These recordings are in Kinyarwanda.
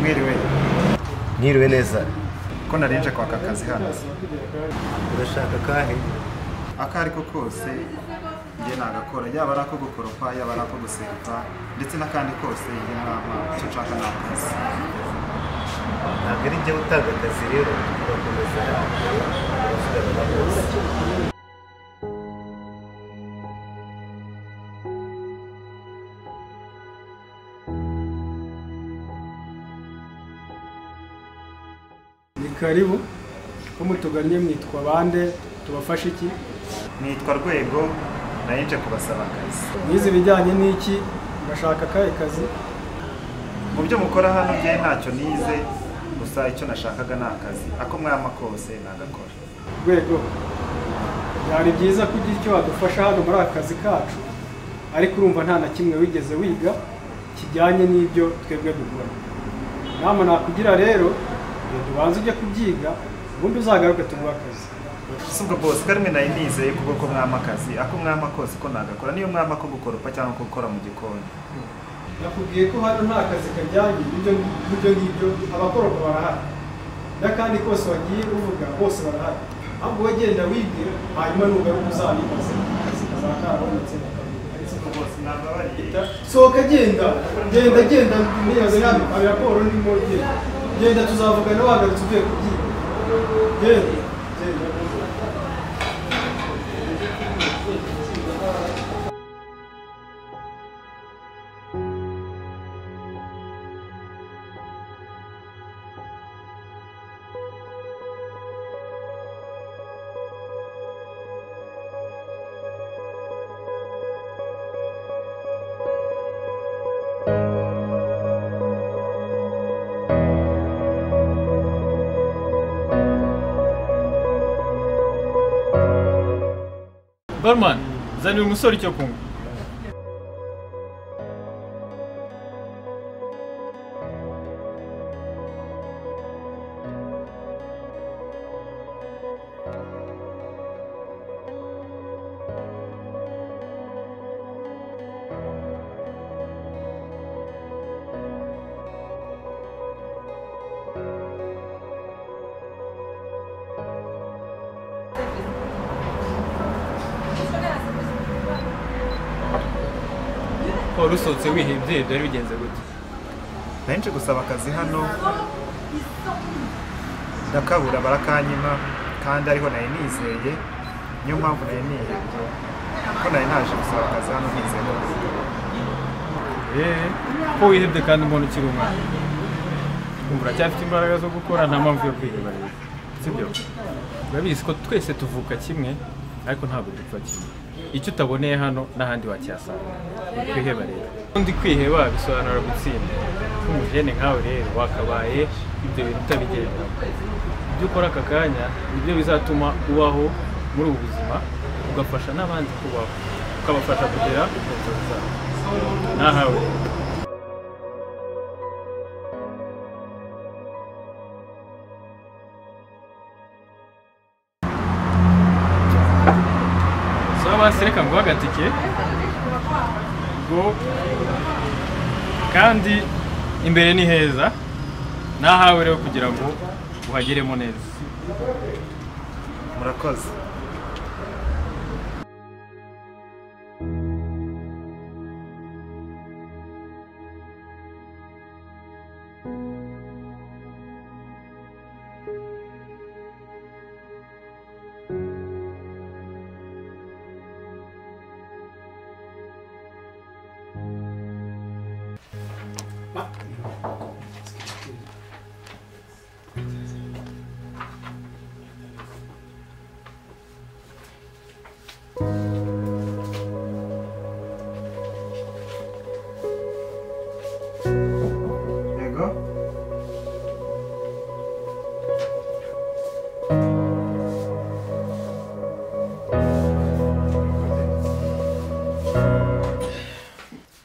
Mwiriwe. Mwiriwe neza. Ko narinje kwaka akazi hano. Urashaka kahe? Akari ko kose nge nagakora, yaba arako gukoropa, yaba arako guseriva, ndetse n'akandi kose nge nama cyo nshaka n'akazi. Ntabwo ari njye utanga akazi rero, urakomeza urasubirana bose. Karibu ko mutugannye mwitwa bande tubafasha iki? Nitwa Rwego, narinje kubasaba akazi. Nize bijyanye n'iki? Ndashaka kahe kazi? Mu byo mukora hano nge ntacyo nize, gusa icyo nashakaga ni akazi. Ako mwama kose nagakora. Rwego, byari byiza kugira icyo wadufasha hano muri akazi kacu, ariko urumva nta na kimwe wigeze wiga kijyanye n'ibyo twebwe dukora. Nama nakugira rero tubanze ujye kubyiga, ubundi uzagaruke tuguha akazi. Subwo boss, karimwe nayo nizeye kuko ko mwama akazi. Ako mwama kose ko nagakora, niyo mwama ko gukoropa cyangwa ko gukora mu gikoni. Nakubwiye ko hano nta kazi kajyanye n'ibyo ngibyo, abakoropa barahari. N'akandi kose wagiye uvuga bose barahari. Ahubwo wagenda wigira, hanyuma nugaruka uzabikoze. Akazi kazakarabonetse sohoka genda niyaze hano hari raporo ndimo genda tuzavugana wagarutse uvuye kubyiga. Genda Barman, zanira umusore icyo kunywa. Usohotse wihebye byari bigenze gute? Narinje gusaba akazi hano, ndakabura barakanyima, kandi ariho nari nizeye, niyo mpamvu nari nihebye ko nari naje gusaba akazi hano nizeye ko wihebye kandi mbona ukiri umwana. Kumva uracyafite imbaraga zo gukora, nta mpamvu yo kwiheba rero, sibyo? Urabizi ko twese tuvuka kimwe ariko ntabwo dupfa kimwe. Icyo utaboneye hano n'ahandi wacyasanga. Kwiheba rero, undi kwiheba bisobanura gutsinda. Umujene nkawe rero wakabaye ibyo bintu utabigenda. Ibyo ukora aka kanya nibyo bizatuma ubaho muri ubu buzima, ugafasha n'abandi kubaho, ukabafasha kugera ku nzozi zabo. Nahawe reka nguha agatike ngo kandi imbere ni heza, nahawe rero kugira ngo uhageremo neza. Murakoze.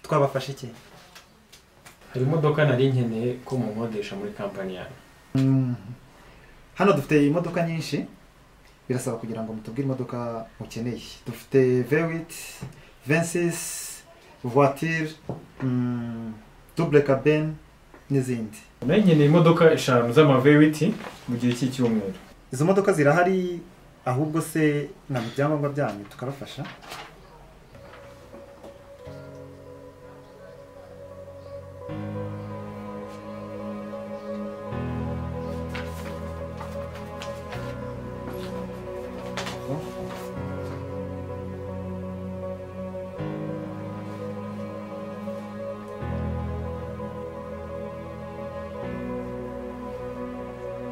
Twabafasha iki? Hari imodoka nari nkeneye ko munkodesha muri kampani yanyu. Hano dufite imodoka nyinshi, birasaba kugira ngo mutubwire imodoka mukeneye. Dufite V8, V6, voiture, double cabine, n'izindi. nayo nkeneye imodoka 5 z'amavewiti mu gihe cy'icyumweru. Izo modoka zirahari, ahubwo se na byangombwa byanyu tukabafasha.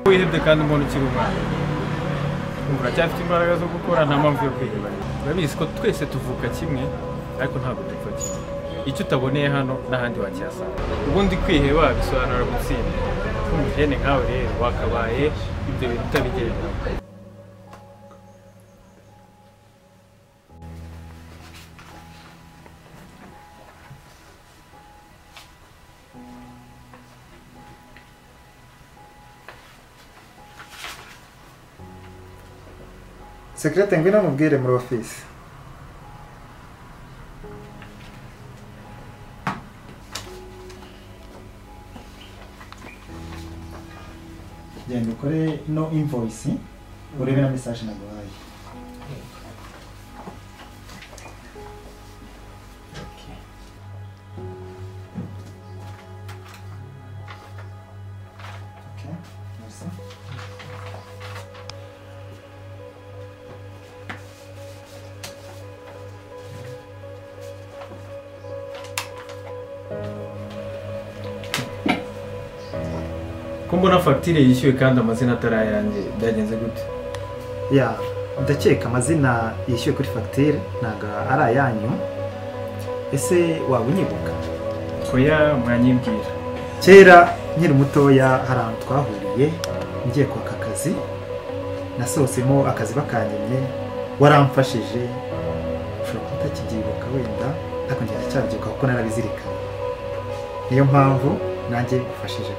Wihebye kandi umuntu ukiri umwana, uracyafite imbaraga zo gukora, nta mpamvu yo kwiheba. Urabizi ko twese tuvuka kimwe ariko ntabwo dupfa kimwe. Icyo utaboneye hano n'ahandi wacyasanga. Ubundi kwiheba bisobanura gutsinda. Umujene nkawe rero wakabaye ibyo bintu utabigenda. Secretary ngwino mubwire muri office. Genda ukore no invoice, urebe na message naguhaye. Okay, merci. Ko mbona fagitire yishyuwe kandi amazina atari ayanjye, byagenze gute? Ya, ndakeka amazina yishyuwe kuri fagitire ntago ari ayanyu. Ese waba unyibuka? Oya, mwanyibwira. Kera nkiri mutoya hari ahantu twahuriye ngiye kwaka akazi, nasohotsemo akazi bakanyemye, waramfashije. Ushobora kutakibyibuka wenda, ariko njye ndacyabyibuka kuko narabizirikanye. Niyo mpamvu nanjye ngufashije.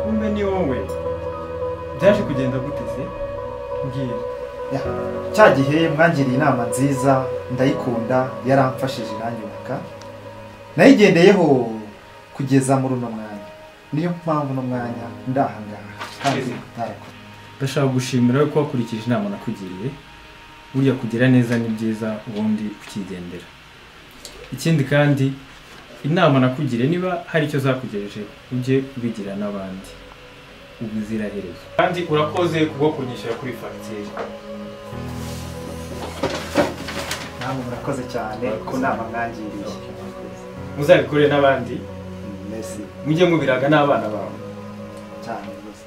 Kumbe ni wowe. Byaje kugenda gute se? Mbwira. Cya gihe mwangiriye inama nziza ndayikunda, yaramfashije iranyubaka, nayigendeyeho kugeza muri uno mwanya. Niyo mpamvu uno mwanya ndahangaha kandi ntarakora. Ndashaka gushimira ko wakurikije inama nakugiriye. Burya kugira neza ni byiza, ubundi ukigendera. Ikindi kandi inama nakugiriye, niba hari icyo zakugejeje ujye ubigira n'abandi ubuziraherezo. Kandi urakoze kubwo kunyishyura kuri fagitire. Namwe murakoze cyane ku nama mwangiriye. Muzabikore n'abandi. Merci Mujye mubiraga n'abana bawe cyane rwose.